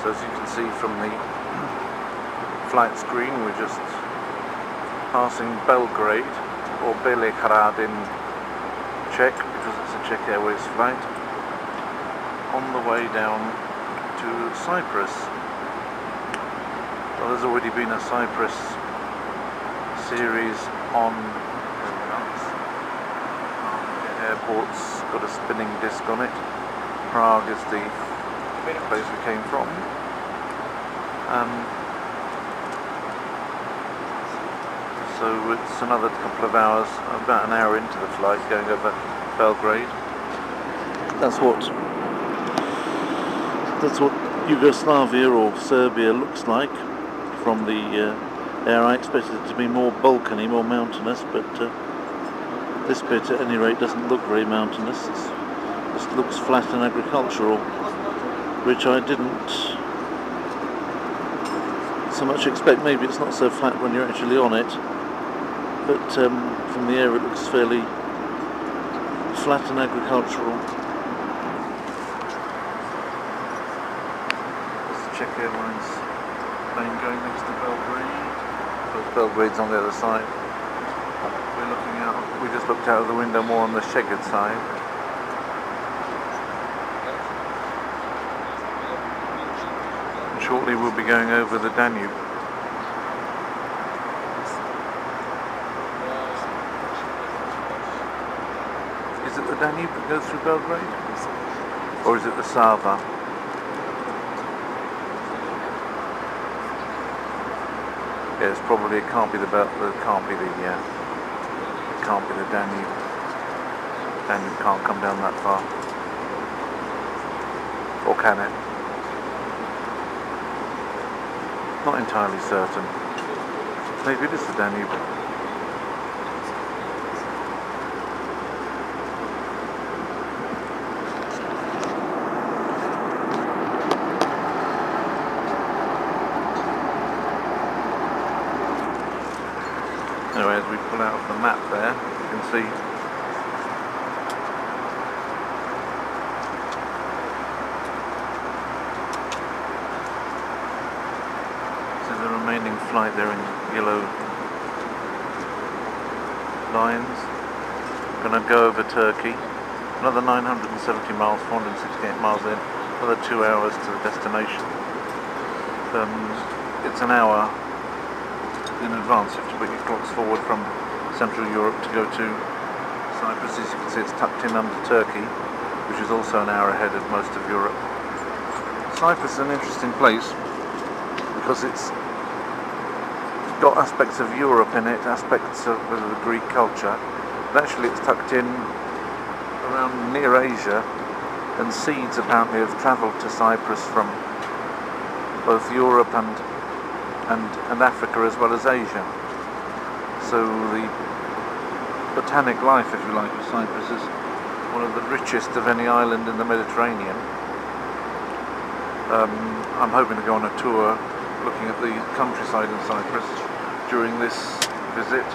So as you can see from the flight screen, we're just passing Belgrade, or Belehrad in Czech, because it's a Czech Airways flight, on the way down to Cyprus. Well, there's already been a Cyprus series on airport's got a spinning disc on it. Prague is the place we came from. So it's another couple of hours, about an hour into the flight, going over Belgrade. That's what Yugoslavia or Serbia looks like from the air. I expected it to be more Balkany, more mountainous, but this bit at any rate doesn't look very mountainous. It just looks flat and agricultural, which I didn't so much expect. Maybe it's not so flat when you're actually on it, but from the air it looks fairly flat and agricultural. There's the Czech Airlines plane going next to Belgrade. Belgrade's on the other side. We're looking out, we just looked out of the window more on the Szeged side. And shortly we'll be going over the Danube. Is it the Danube that goes through Belgrade? Or is it the Sava? Yeah, it's probably, it can't be the Danube. Danube can't come down that far. Or can it? Not entirely certain. Maybe it is the Danube. Anyway, as we pull out of the map there, you can see the remaining flight there in yellow lines. We're going to go over Turkey, another 970 miles, 468 miles in, another 2 hours to the destination. It's an hour in advance. You have to put your clocks forward from Central Europe to go to Cyprus. As you can see, it's tucked in under Turkey, which is also an hour ahead of most of Europe. Cyprus is an interesting place because it's got aspects of Europe in it, aspects of the Greek culture, but actually it's tucked in around near Asia, and seeds apparently have travelled to Cyprus from both Europe and Africa as well as Asia. So the botanic life, if you like, of Cyprus is one of the richest of any island in the Mediterranean. I'm hoping to go on a tour looking at the countryside in Cyprus during this visit.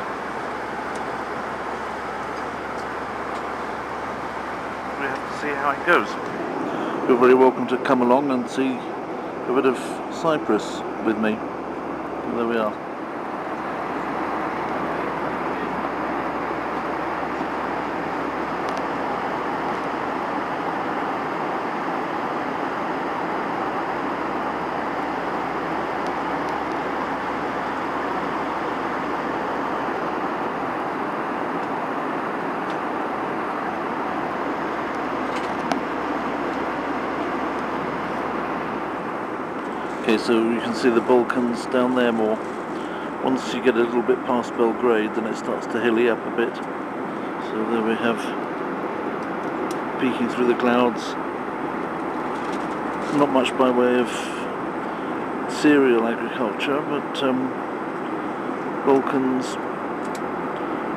We have to see how it goes. You're very welcome to come along and see a bit of Cyprus with me. There we are. Okay, so you can see the Balkans down there more. Once you get a little bit past Belgrade, then it starts to hilly up a bit. So there we have, peeking through the clouds, not much by way of cereal agriculture, but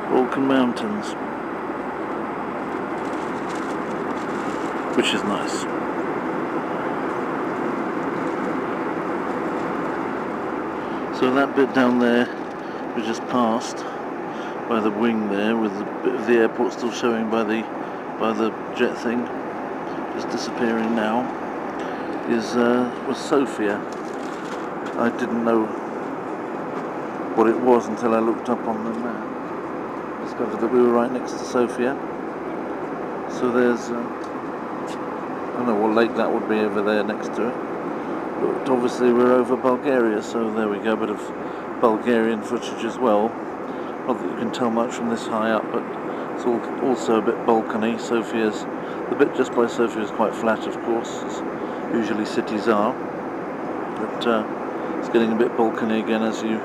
Balkan mountains, which is nice. So that bit down there we just passed by the wing there, with a bit of the airport still showing by the jet thing, just disappearing now. was Sofia. I didn't know what it was until I looked up on the map. Discovered that we were right next to Sofia. So there's, I don't know what lake that would be over there next to it. But obviously we're over Bulgaria, so there we go, a bit of Bulgarian footage as well. Not that you can tell much from this high up, but it's also a bit Balkan-y. The bit just by Sofia is quite flat, of course, as usually cities are. But it's getting a bit Balkan-y again as you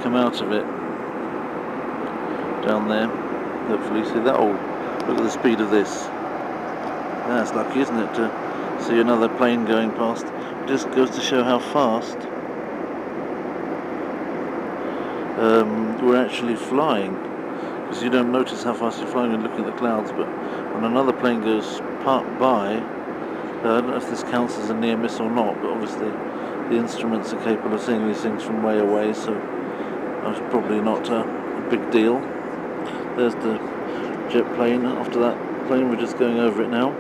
come out of it. Down there, hopefully you see that. Oh, look at the speed of this. That's lucky, isn't it, to see another plane going past. It just goes to show how fast we're actually flying, because you don't notice how fast you're flying and looking at the clouds, but when another plane goes by, I don't know if this counts as a near miss or not, but obviously the instruments are capable of seeing these things from way away, so that's probably not a big deal. There's the jet plane. After that plane, we're just going over it now.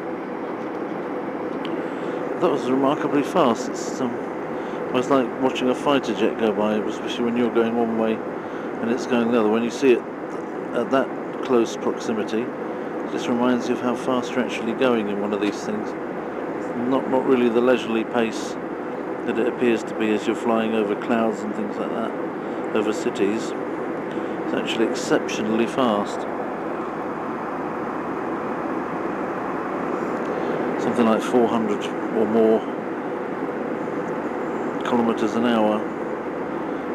That was remarkably fast. It's almost like watching a fighter jet go by, especially when you're going one way and it's going the other. When you see it at that close proximity, it just reminds you of how fast you're actually going in one of these things. Not really the leisurely pace that it appears to be as you're flying over clouds and things like that, over cities. It's actually exceptionally fast. Something like 400 or more kilometres an hour.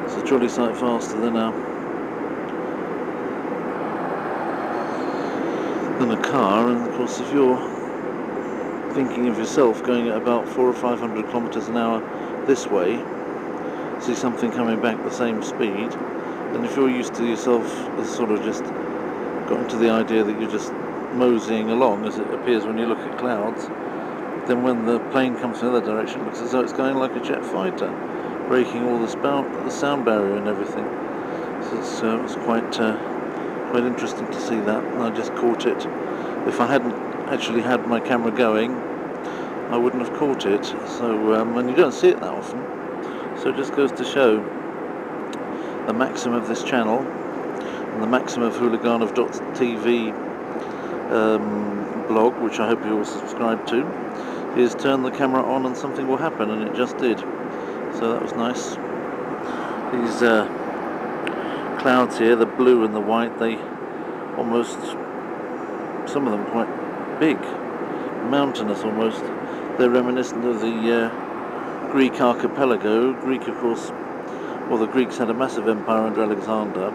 It's a jolly sight faster than a car, and of course if you're thinking of yourself going at about 400 or 500 kilometres an hour this way, see something coming back the same speed, then if you're used to yourself as sort of just got into the idea that you're just moseying along as it appears when you look at clouds, then when the plane comes in the other direction, it looks as though it's going like a jet fighter, breaking all the sound barrier and everything. So it's quite interesting to see that. I just caught it. If I hadn't actually had my camera going, I wouldn't have caught it. So and you don't see it that often. So it just goes to show the maxim of this channel and the maxim of hooliganov.tv blog, which I hope you all subscribe to, is turn the camera on and something will happen, and it just did. So that was nice. These clouds here, the blue and the white, they almost, some of them quite big, mountainous almost. They're reminiscent of the Greek archipelago. Greek, of course, well, the Greeks had a massive empire under Alexander.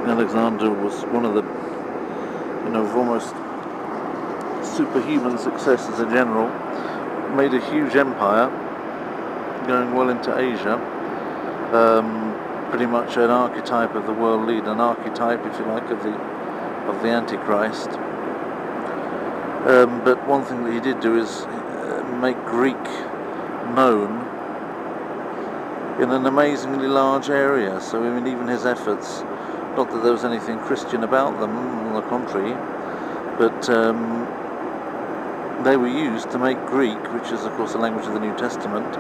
Alexander was one of the, of almost superhuman success as a general. Made a huge empire, going well into Asia. Pretty much an archetype of the world leader, an archetype, if you like, of the Antichrist. But one thing that he did do is make Greek known in an amazingly large area. So I mean, even his efforts, not that there was anything Christian about them, on the contrary, but they were used to make Greek, which is of course the language of the New Testament,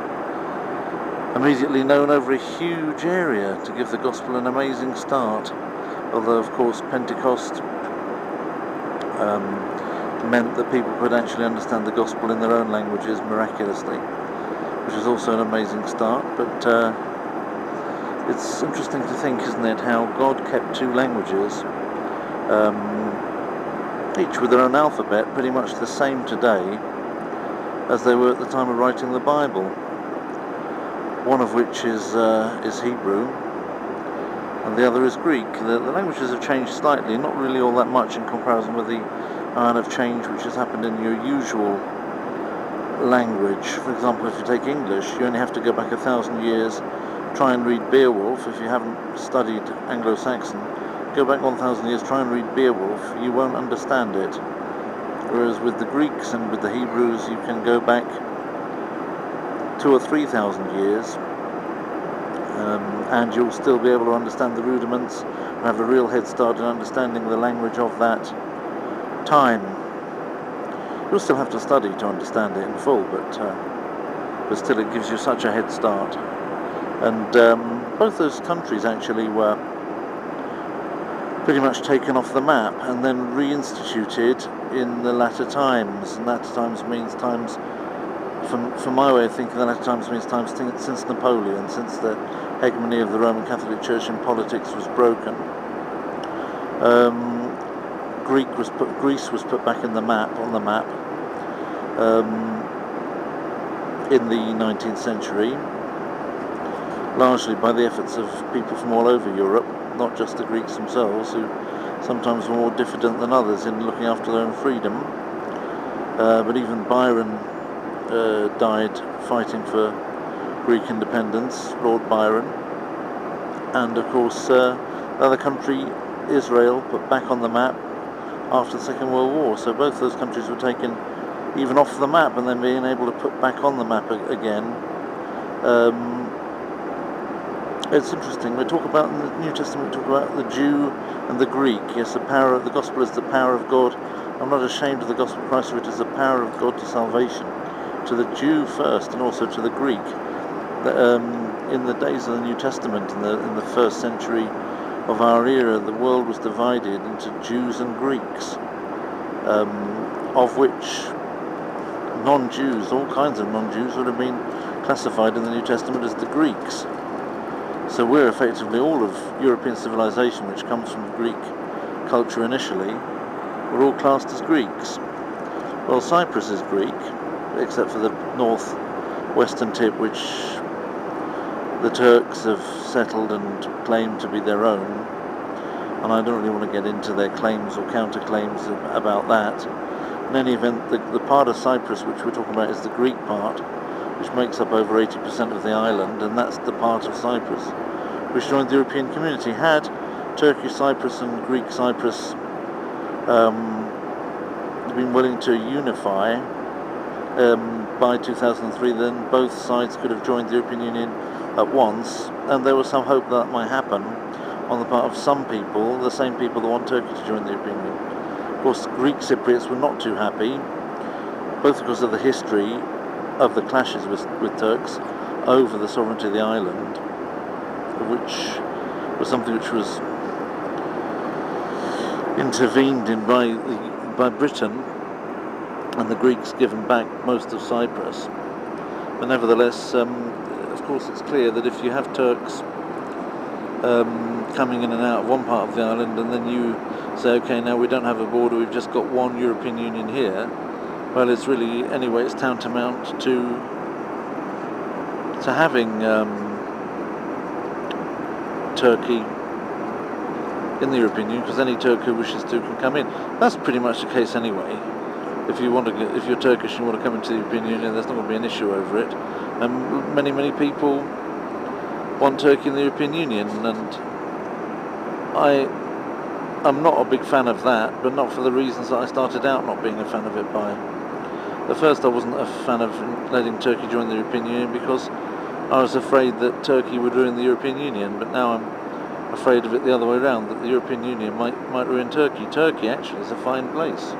immediately known over a huge area, to give the gospel an amazing start. Although of course Pentecost meant that people could actually understand the gospel in their own languages miraculously, which is also an amazing start. But it's interesting to think, isn't it, how God kept two languages, each with their own alphabet, pretty much the same today as they were at the time of writing the Bible. One of which is Hebrew, and the other is Greek. The languages have changed slightly, not really all that much in comparison with the amount of change which has happened in your usual language. For example, if you take English, you only have to go back 1,000 years, try and read Beowulf. If you haven't studied Anglo-Saxon, go back 1,000 years, try and read Beowulf, you won't understand it. Whereas with the Greeks and with the Hebrews, you can go back 2,000 or 3,000 years, and you'll still be able to understand the rudiments and have a real head start in understanding the language of that time. You'll still have to study to understand it in full, but still it gives you such a head start. And both those countries actually were pretty much taken off the map and then reinstituted in the latter times. And latter times means times, from my way of thinking, the latter times means times since Napoleon, since the hegemony of the Roman Catholic Church in politics was broken. Greece was put back on the map in the 19th century, largely by the efforts of people from all over Europe, not just the Greeks themselves, who sometimes were more diffident than others in looking after their own freedom. But even Byron died fighting for Greek independence, Lord Byron. And of course, the other country, Israel, put back on the map after the Second World War. So both those countries were taken even off the map and then being able to put back on the map again. It's interesting. We talk about in the New Testament, we talk about the Jew and the Greek. Yes, the gospel is the power of God. I'm not ashamed of the gospel of Christ, for it is the power of God to salvation, to the Jew first and also to the Greek. In the days of the New Testament, in the first century of our era, the world was divided into Jews and Greeks, of which non-Jews, all kinds of non-Jews, would have been classified in the New Testament as the Greeks. So we're effectively all of European civilization, which comes from Greek culture initially, we're all classed as Greeks. Well, Cyprus is Greek, except for the north-western tip, which the Turks have settled and claimed to be their own. And I don't really want to get into their claims or counterclaims about that. In any event, the part of Cyprus which we're talking about is the Greek part, which makes up over 80% of the island, and that's the part of Cyprus which joined the European community. Had Turkey Cyprus and Greek Cyprus been willing to unify by 2003, then both sides could have joined the European Union at once, and there was some hope that might happen on the part of some people, the same people that want Turkey to join the European Union. Of course, Greek Cypriots were not too happy, both because of the history of the clashes with Turks over the sovereignty of the island, which was something which was intervened in by Britain, and the Greeks given back most of Cyprus. But nevertheless, of course, it's clear that if you have Turks coming in and out of one part of the island, and then you say, okay, now we don't have a border, we've just got one European Union here, well, it's really, anyway, it's tantamount to having Turkey in the European Union, because any Turk who wishes to can come in. That's pretty much the case anyway. If you're Turkish and you want to come into the European Union, there's not going to be an issue over it. And many people want Turkey in the European Union, and I'm not a big fan of that, but not for the reasons that I started out not being a fan of it by. At first I wasn't a fan of letting Turkey join the European Union because I was afraid that Turkey would ruin the European Union, but now I'm afraid of it the other way around, that the European Union might ruin Turkey. Turkey actually is a fine place.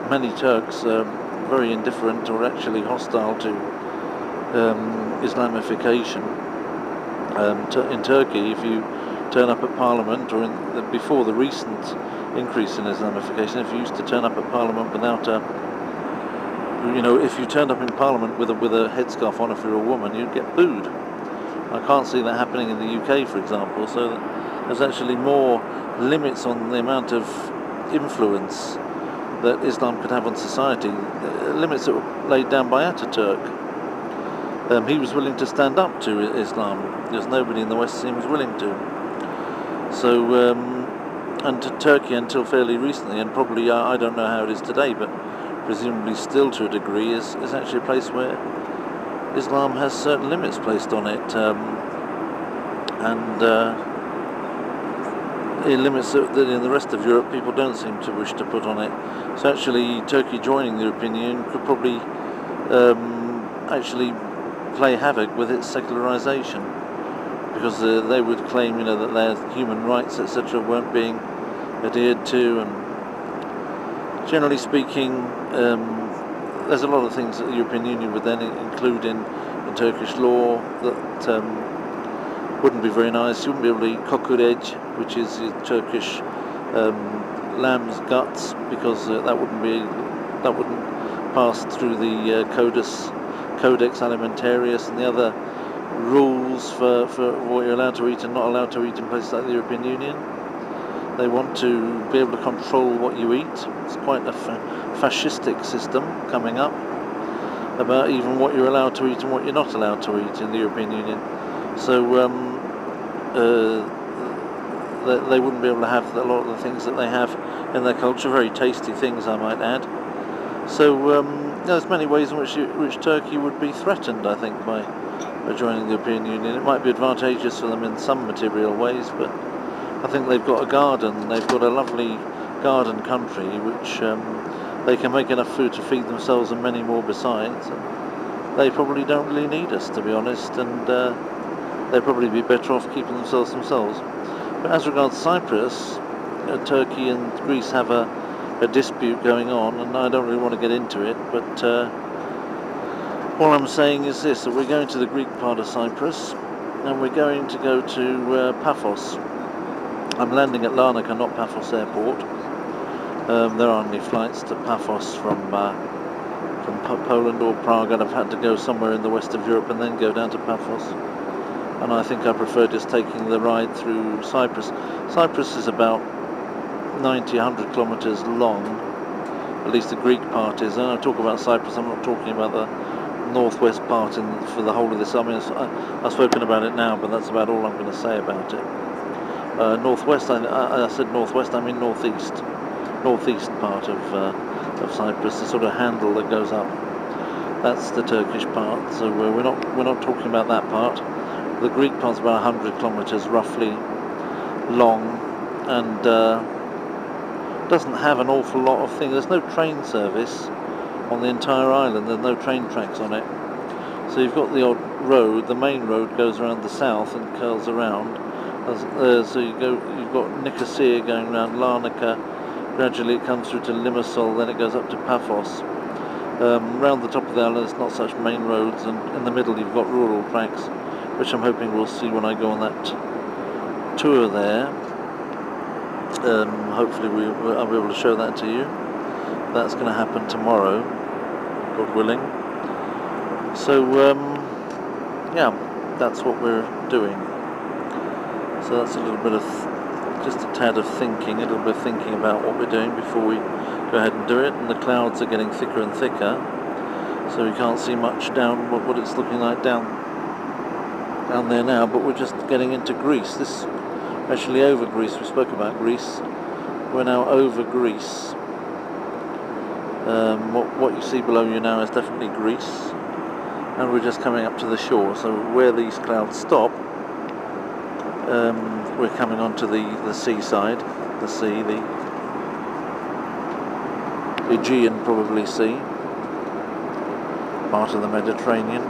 Many Turks are very indifferent or actually hostile to Islamification. In Turkey, if you turn up at Parliament, or before the recent increase in Islamification, if you used to turn up at Parliament without if you turned up in Parliament with a headscarf on, if you're a woman, you'd get booed. I can't see that happening in the UK, for example, so there's actually more limits on the amount of influence that Islam could have on society, limits that were laid down by Ataturk. He was willing to stand up to Islam, because nobody in the West seems willing to. So, and to Turkey until fairly recently, and probably, I don't know how it is today, but presumably still to a degree, is actually a place where Islam has certain limits placed on it, limits that in the rest of Europe people don't seem to wish to put on it. So actually Turkey joining the European Union could probably actually play havoc with its secularization, because they would claim that their human rights etc. weren't being adhered to, and Generally speaking, there's a lot of things that the European Union would then include in Turkish law that wouldn't be very nice. You wouldn't be able to eat kokoreç, which is the Turkish lamb's guts, because that wouldn't pass through the Codex Alimentarius and the other rules for what you're allowed to eat and not allowed to eat in places like the European Union. They want to be able to control what you eat. It's quite a fascistic system coming up about even what you're allowed to eat and what you're not allowed to eat in the European Union. So they wouldn't be able to have a lot of the things that they have in their culture, very tasty things, I might add. So there's many ways in which Turkey would be threatened, I think, by joining the European Union. It might be advantageous for them in some material ways, but I think they've got a garden. They've got a lovely garden country, which they can make enough food to feed themselves and many more besides. And they probably don't really need us, to be honest, and they'd probably be better off keeping themselves. But as regards Cyprus, Turkey and Greece have a dispute going on, and I don't really want to get into it, but all I'm saying is this, that we're going to the Greek part of Cyprus, and we're going to go to Paphos. I'm landing at Larnaca, not Paphos Airport. There aren't any flights to Paphos from Poland or Prague, and I've had to go somewhere in the west of Europe and then go down to Paphos. And I think I prefer just taking the ride through Cyprus. Cyprus is about 90-100 kilometres long, at least the Greek part is. And I talk about Cyprus, I'm not talking about the northwest part for the whole of this. I mean, I've spoken about it now, but that's about all I'm going to say about it. Northwest, I said northwest, I mean northeast part of Cyprus, the sort of handle that goes up. That's the Turkish part, so we're not talking about that part. The Greek part's about 100 kilometres roughly long, and doesn't have an awful lot of things. There's no train service on the entire island. There's no train tracks on it. So you've got the odd road. The main road goes around the south and curls around. So you've got Nicosia going around Larnaca. Gradually it comes through to Limassol. Then it goes up to Paphos. Round the top of the island, there's not such main roads, and in the middle you've got rural tracks, which I'm hoping we'll see when I go on that tour there. Hopefully I'll be able to show that to you. That's going to happen tomorrow, God willing. So yeah, that's what we're doing. So that's a little bit of, just a tad of thinking, a little bit of thinking about what we're doing before we go ahead and do it. And the clouds are getting thicker and thicker, so we can't see much down what it's looking like down there now. But we're just getting into Greece. This actually over Greece. We spoke about Greece. We're now over Greece. What you see below you now is definitely Greece, and we're just coming up to the shore. So where these clouds stop, we're coming onto the seaside, the sea, the Aegean probably sea, part of the Mediterranean.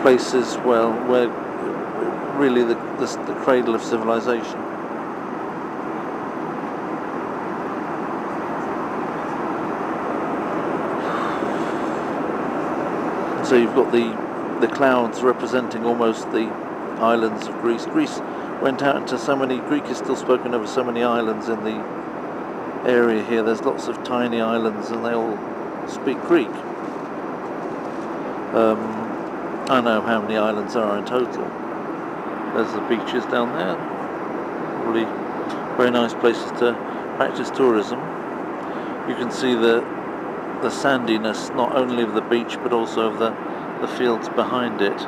Places, well, where really the cradle of civilization. So you've got the clouds representing almost the islands of Greece. Greece went out into so many, Greek is still spoken over so many islands in the area here. There's lots of tiny islands and they all speak Greek. I know how many islands there are in total. There's the beaches down there. Really very nice places to practice tourism. You can see the sandiness not only of the beach but also of the fields behind it.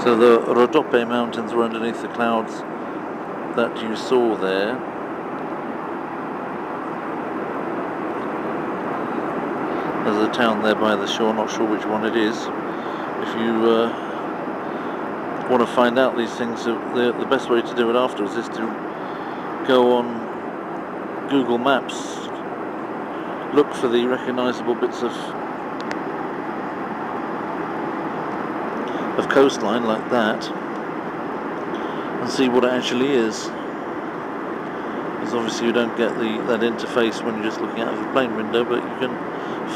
So the Rhodope mountains were underneath the clouds that you saw there. There's a town there by the shore, not sure which one it is. If you want to find out these things, the best way to do it afterwards is to go on Google Maps, look for the recognisable bits of of coastline like that and see what it actually is. Because obviously you don't get that interface when you're just looking out of the plane window, but you can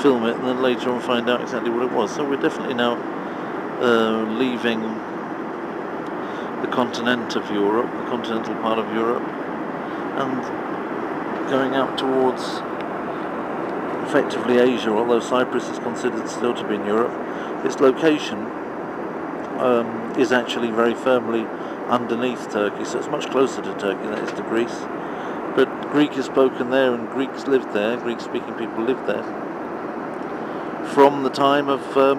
film it and then later on find out exactly what it was. So we're definitely now leaving the continent of Europe, the continental part of Europe, and going out towards effectively Asia, although Cyprus is considered still to be in Europe. Its location is actually very firmly underneath Turkey, so it's much closer to Turkey than it is to Greece. But Greek is spoken there, and Greeks lived there. Greek-speaking people lived there from the time of the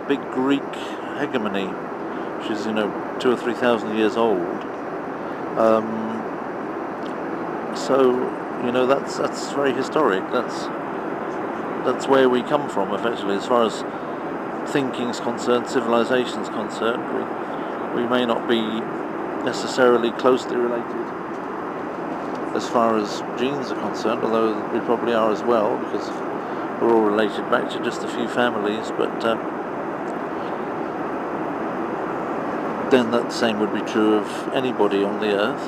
big Greek hegemony, which is 2,000 or 3,000 years old. So that's very historic. That's where we come from, effectively, as far as thinking's concerned, civilization's concerned. We may not be necessarily closely related as far as genes are concerned, although we probably are as well, because we're all related back to just a few families, but then that same would be true of anybody on the earth.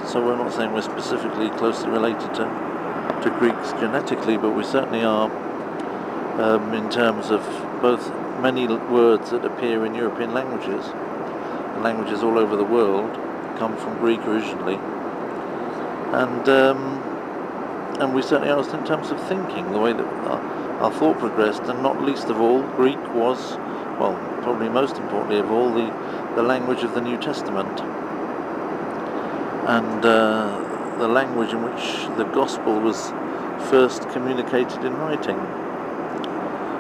So we're not saying we're specifically closely related to Greeks genetically, but we certainly are in terms of both many words that appear in European languages. Languages all over the world come from Greek originally, and we certainly are in terms of thinking, the way that our thought progressed, and not least of all, Greek was, well, probably most importantly of all, the language of the New Testament, and the language in which the gospel was first communicated in writing.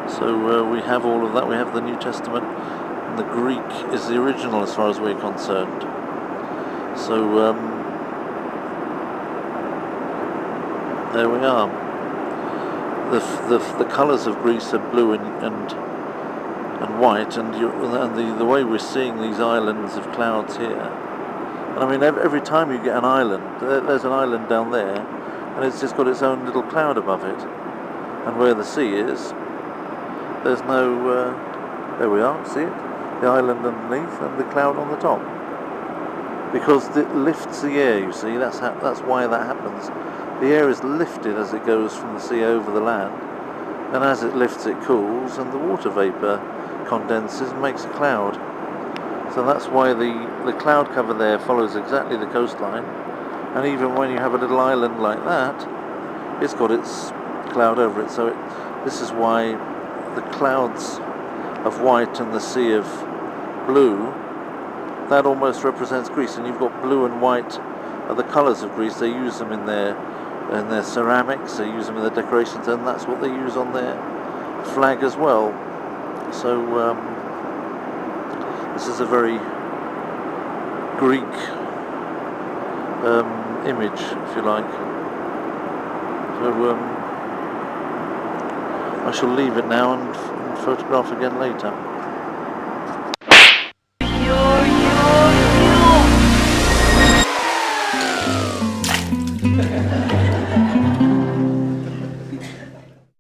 So we have all of that. We have the New Testament, and the Greek is the original as far as we're concerned. So there we are. The colours of Greece are blue and white, and the way we're seeing these islands of clouds here. And I mean, every time you get an island, there's an island down there, and it's just got its own little cloud above it. And where the sea is, there's no. There we are. See it? The island underneath and the cloud on the top. Because it lifts the air. You see, that's why that happens. The air is lifted as it goes from the sea over the land, and as it lifts, it cools, and the water vapor condenses and makes a cloud. So that's why the cloud cover there follows exactly the coastline, and even when you have a little island like that, it's got its cloud over it. So this is why the clouds of white and the sea of blue, that almost represents Greece. And you've got blue and white are the colours of Greece. They use them in their ceramics, they use them in their decorations, and that's what they use on their flag as well. So this is a very Greek image, if you like. So I shall leave it now and photograph again later.